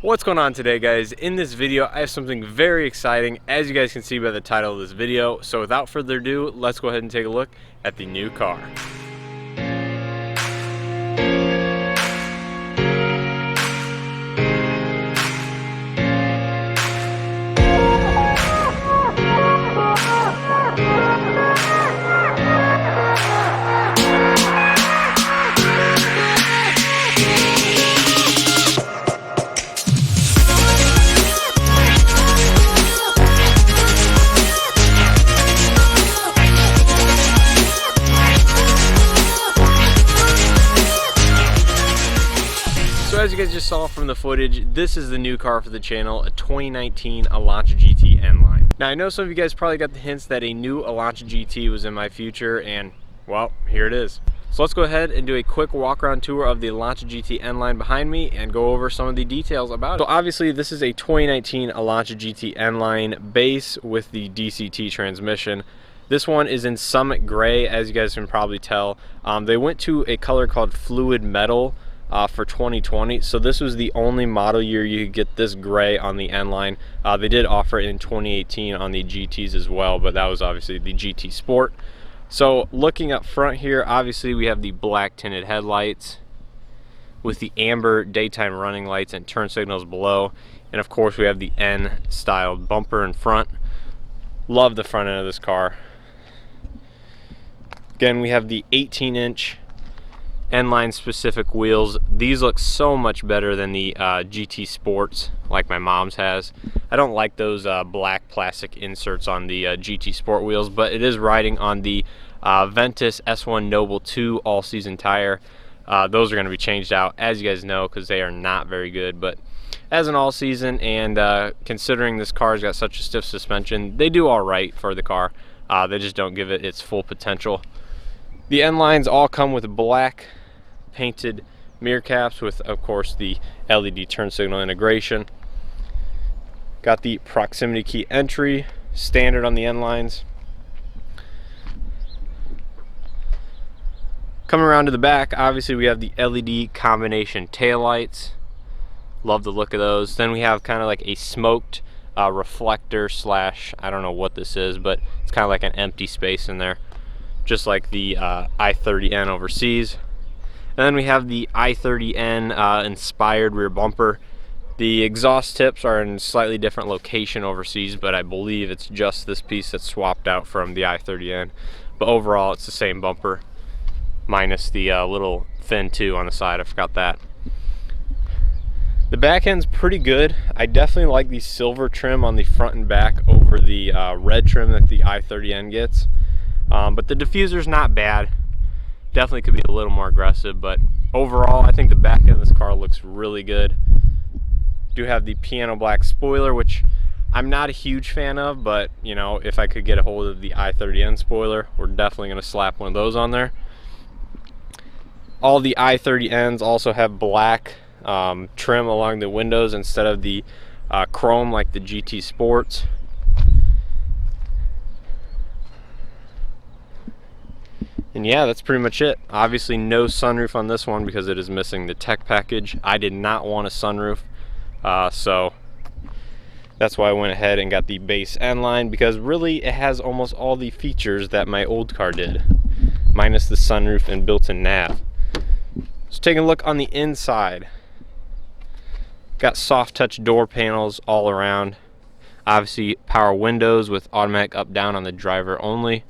What's going on today, guys? In this video I have something very exciting, as you guys can see by the title of this video. So without further ado, let's go ahead and take a look at the new car. So as you guys just saw from the footage, this is the new car for the channel, a 2019 Elantra GT N-Line. Now I know some of you guys probably got the hints that a new Elantra GT was in my future, and well, here it is. So let's go ahead and do a quick walk around tour of the Elantra GT N-Line behind me and go over some of the details about it. So obviously this is a 2019 Elantra GT N-Line base with the DCT transmission. This one is in Summit Gray, as you guys can probably tell. They went to a color called Fluid Metal for 2020, so this was the only model year you could get this gray on the N-Line. They did offer it in 2018 on the GTs as well, but that was obviously the GT Sport. So looking up front here, obviously we have the black tinted headlights with the amber daytime running lights and turn signals below, and of course we have the N styled bumper in front. Love the front end of this car. Again, we have the 18-inch N-Line specific wheels. These look so much better than the GT Sports like my mom's has. I don't like those black plastic inserts on the GT Sport wheels, but it is riding on the Ventus S1 Noble 2 all-season tire. Those are going to be changed out, as you guys know, because they are not very good, but as an all-season, and considering this car's got such a stiff suspension, they do all right for the car. They just don't give it its full potential. The N-Lines all come with black painted mirror caps with, of course, the LED turn signal integration. Got the proximity key entry, standard on the N-Lines. Coming around to the back, obviously we have the LED combination taillights. Love the look of those. Then we have kind of like a smoked reflector slash, I don't know what this is, but it's kind of like an empty space in there, just like the i30N overseas. And then we have the i30N inspired rear bumper. The exhaust tips are in a slightly different location overseas, but I believe it's just this piece that's swapped out from the i30N. But overall, it's the same bumper, minus the little fin too on the side. I forgot that. The back end's pretty good. I definitely like the silver trim on the front and back over the red trim that the i30N gets. But the diffuser's not bad. Definitely could be a little more aggressive, but overall I think the back end of this car looks really good. Do have the piano black spoiler, which I'm not a huge fan of, but you know, if I could get a hold of the i30N spoiler, we're definitely going to slap one of those on there. All the i30Ns also have black trim along the windows instead of the chrome like the GT Sports. And yeah, that's pretty much it. Obviously no sunroof on this one because it is missing the tech package. I did not want a sunroof, so that's why I went ahead and got the base N-Line, because really it has almost all the features that my old car did, minus the sunroof and built-in nav. So taking a look on the inside, got soft touch door panels all around. Obviously power windows with automatic up down on the driver only,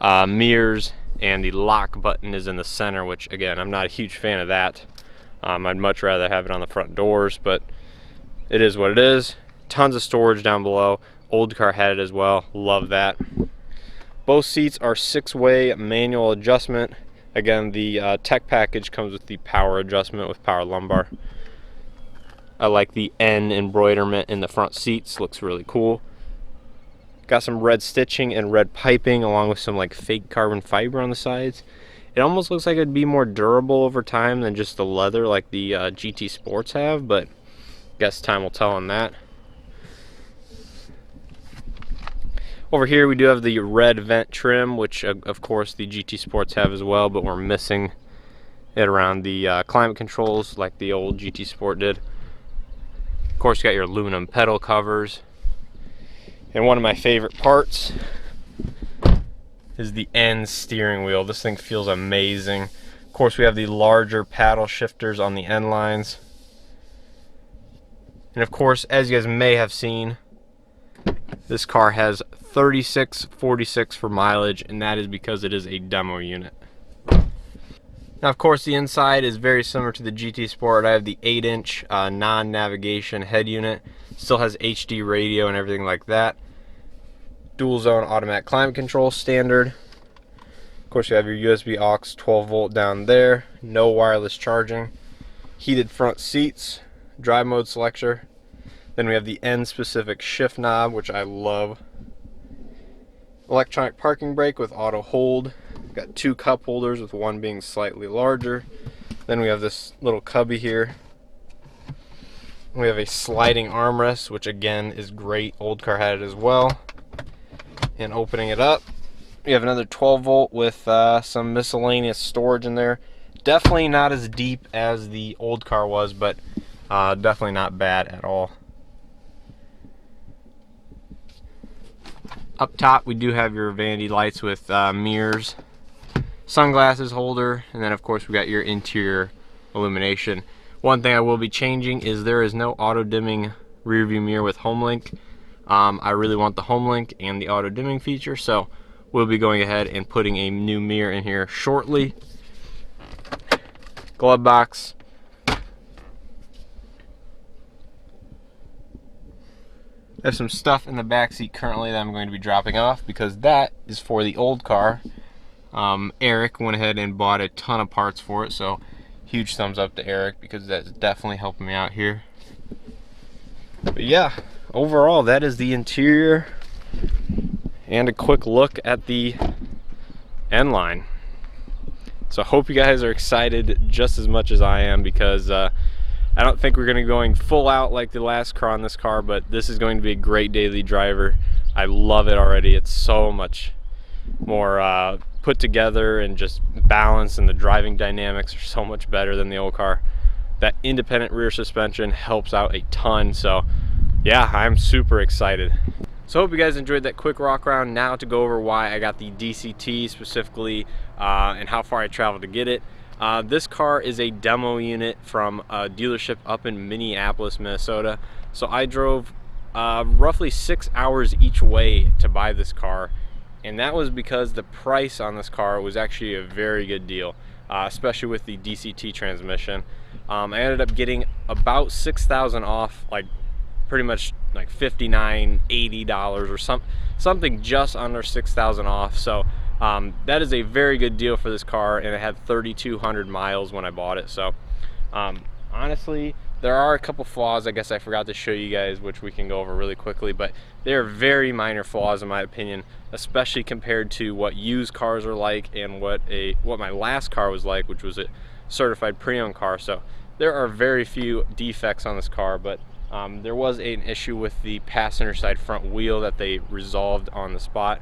mirrors, and the lock button is in the center, which again, I'm not a huge fan of that. I'd much rather have it on the front doors, but it is what it is. Tons of storage down below. Old car had it as well. Love that. Both seats are 6-way manual adjustment. Again, the tech package comes with the power adjustment with power lumbar. I like the N embroiderment in the front seats. Looks really cool. Got some red stitching and red piping along with some like fake carbon fiber on the sides. It almost looks like it'd be more durable over time than just the leather like the GT Sports have, but guess time will tell on that. Over here we do have the red vent trim, which of course the GT Sports have as well, but we're missing it around the climate controls like the old GT Sport did. course, you got your aluminum pedal covers. And one of my favorite parts is the end steering wheel. This thing feels amazing. Of course, we have the larger paddle shifters on the end lines. And of course, as you guys may have seen, this car has 3646 for mileage, and that is because it is a demo unit. Now, of course, the inside is very similar to the GT Sport. I have the 8-inch non-navigation head unit. Still has HD radio and everything like that. Dual zone automatic climate control standard. Of course, you have your USB aux 12 volt down there. No wireless charging. Heated front seats. Drive mode selector. Then we have the N specific shift knob, which I love. Electronic parking brake with auto hold. Got 2 cup holders with one being slightly larger. Then we have this little cubby here. We have a sliding armrest, which again is great. Old car had it as well. And opening it up, we have another 12 volt with some miscellaneous storage in there. Definitely not as deep as the old car was, but definitely not bad at all. Up top, we do have your vanity lights with mirrors, sunglasses holder, and then of course we got your interior illumination. One thing I will be changing is there is no auto dimming rear view mirror with HomeLink. I really want the HomeLink and the auto dimming feature, so we'll be going ahead and putting a new mirror in here shortly. Glove box. I have some stuff in the back seat currently that I'm going to be dropping off because that is for the old car. Eric went ahead and bought a ton of parts for it, so huge thumbs up to Eric because that's definitely helping me out here. But yeah, overall that is the interior and a quick look at the end line. So I hope you guys are excited just as much as I am, because I don't think we're going to be going full out like the last car on this car, but this is going to be a great daily driver. I love it already. It's so much more put together and just balanced, and the driving dynamics are so much better than the old car. That independent rear suspension helps out a ton. So yeah, I'm super excited. So I hope you guys enjoyed that quick walk around. Now to go over why I got the DCT specifically and how far I traveled to get it. This car is a demo unit from a dealership up in Minneapolis, Minnesota. So I drove roughly 6 hours each way to buy this car, and that was because the price on this car was actually a very good deal, especially with the DCT transmission. I ended up getting about $6,000 off, like pretty much like $59, $80 or something just under $6,000 off. So that is a very good deal for this car, and it had 3,200 miles when I bought it. So honestly, there are a couple flaws I guess I forgot to show you guys, which we can go over really quickly, but they're very minor flaws in my opinion, especially compared to what used cars are like and what my last car was like, which was a certified pre-owned car. So there are very few defects on this car, but there was an issue with the passenger side front wheel that they resolved on the spot,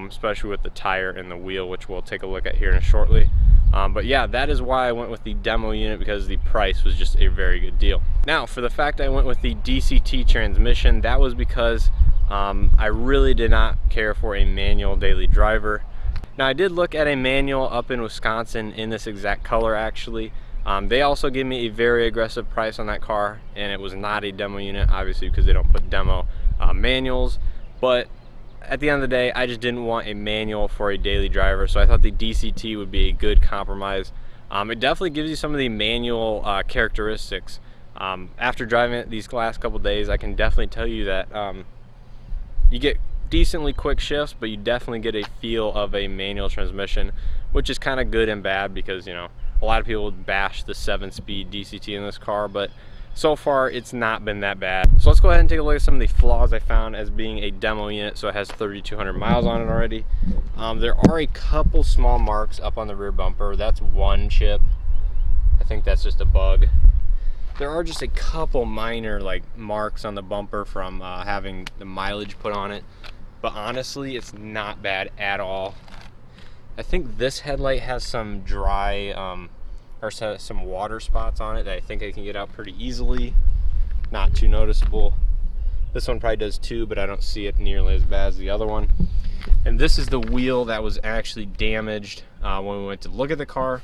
especially with the tire and the wheel, which we'll take a look at here in shortly. But yeah, that is why I went with the demo unit, because the price was just a very good deal. Now, for the fact I went with the DCT transmission, that was because I really did not care for a manual daily driver. Now, I did look at a manual up in Wisconsin in this exact color actually. They also gave me a very aggressive price on that car, and it was not a demo unit, obviously, because they don't put demo manuals. But at the end of the day, I just didn't want a manual for a daily driver, so I thought the DCT would be a good compromise. It definitely gives you some of the manual characteristics. After driving it these last couple days, I can definitely tell you that you get decently quick shifts, but you definitely get a feel of a manual transmission, which is kind of good and bad, because you know, a lot of people bash the 7-speed DCT in this car, but so far it's not been that bad. So let's go ahead and take a look at some of the flaws I found as being a demo unit. So it has 3,200 miles on it already. There are a couple small marks up on the rear bumper. That's one chip. I think that's just a bug. There are just a couple minor like marks on the bumper from having the mileage put on it, but honestly it's not bad at all. I think this headlight has some dry or some water spots on it that I think I can get out pretty easily. not too noticeable. This one probably does too, but I don't see it nearly as bad as the other one. And this is the wheel that was actually damaged when we went to look at the car.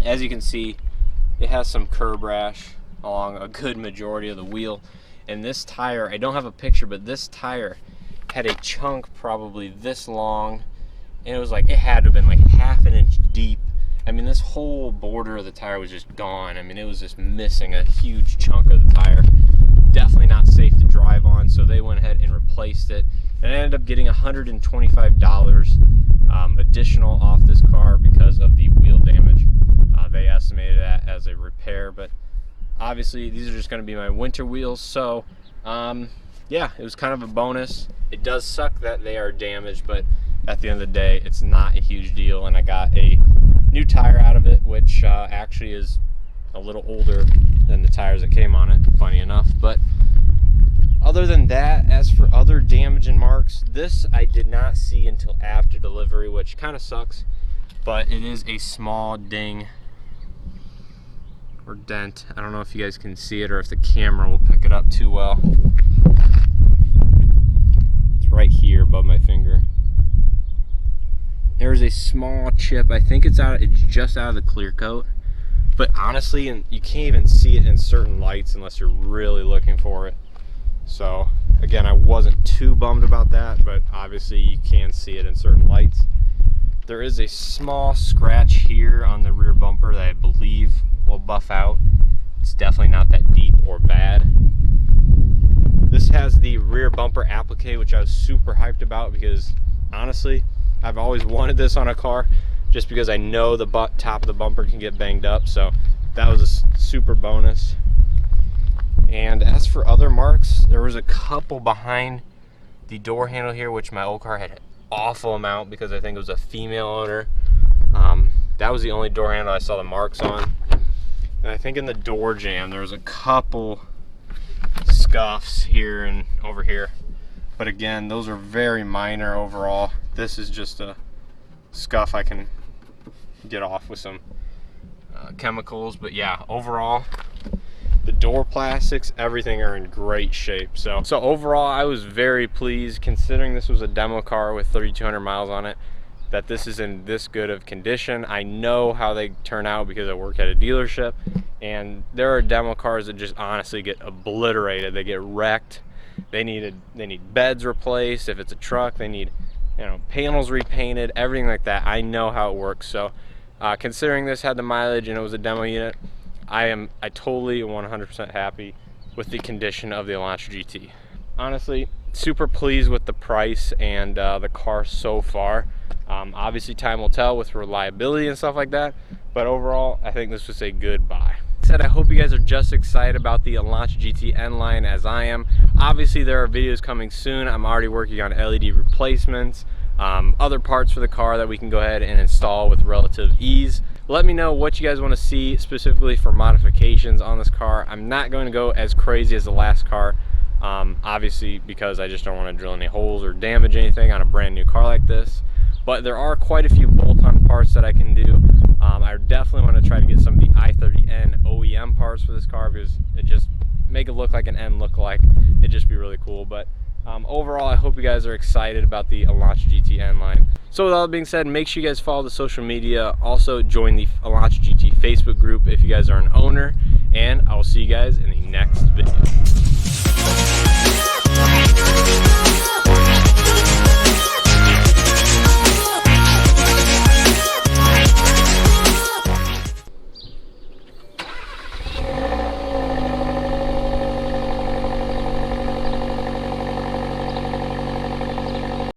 As you can see, it has some curb rash along a good majority of the wheel. And this tire, I don't have a picture, but this tire had a chunk probably this long, and it was like, it had to have been like half an inch deep. I mean, this whole border of the tire was just gone. I mean, it was just missing a huge chunk of the tire. Definitely not safe to drive on, so they went ahead and replaced it. And I ended up getting $125 additional off this car because of the wheel damage. They estimated that as a repair, but obviously these are just going to be my winter wheels, so yeah, it was kind of a bonus. It does suck that they are damaged, but at the end of the day, it's not a huge deal, and I got a new tire out of it, which actually is a little older than the tires that came on it, funny enough. But other than that, as for other damage and marks, this I did not see until after delivery, which kind of sucks, but it is a small ding or dent. I don't know if you guys can see it or if the camera will pick it up too well. It's right here above my finger. There's a small chip. I think it's just out of the clear coat, but honestly, and you can't even see it in certain lights unless you're really looking for it. So again, I wasn't too bummed about that, but obviously you can see it in certain lights. There is a small scratch here on the rear bumper that I believe will buff out. It's definitely not that deep or bad. This has the rear bumper applique, which I was super hyped about because honestly, I've always wanted this on a car just because I know the top of the bumper can get banged up, so that was a super bonus. And as for other marks, there was a couple behind the door handle here, which my old car had an awful amount because I think it was a female owner. That was the only door handle I saw the marks on. And I think in the door jamb, there was a couple scuffs here and over here. But again, those are very minor overall. This is just a scuff I can get off with some chemicals. But yeah, overall, the door plastics, everything are in great shape. So overall, I was very pleased considering this was a demo car with 3,200 miles on it, that this is in this good of condition. I know how they turn out because I work at a dealership, and there are demo cars that just honestly get obliterated. They get wrecked. They need beds replaced. If it's a truck, they need, you know, panels repainted, everything like that. I know how it works. So considering this had the mileage and it was a demo unit, I totally 100% happy with the condition of the Elantra GT. Honestly, super pleased with the price and the car so far. Obviously time will tell with reliability and stuff like that, but overall I think this was a good buy. I hope you guys are just excited about the Elantra GT N-Line as I am. Obviously there are videos coming soon. I'm already working on LED replacements, other parts for the car that we can go ahead and install with relative ease. Let me know what you guys want to see specifically for modifications on this car. I'm not going to go as crazy as the last car, obviously because I just don't want to drill any holes or damage anything on a brand new car like this. But there are quite a few bolt-on parts that I can do. I definitely want to try to get some of the i30N OEM parts for this car because it just make it look like an N look-alike. It'd just be really cool. But overall, I hope you guys are excited about the Elantra GT N-Line. So with all that being said, make sure you guys follow the social media. Also join the Elantra GT Facebook group if you guys are an owner. And I will see you guys in the next video.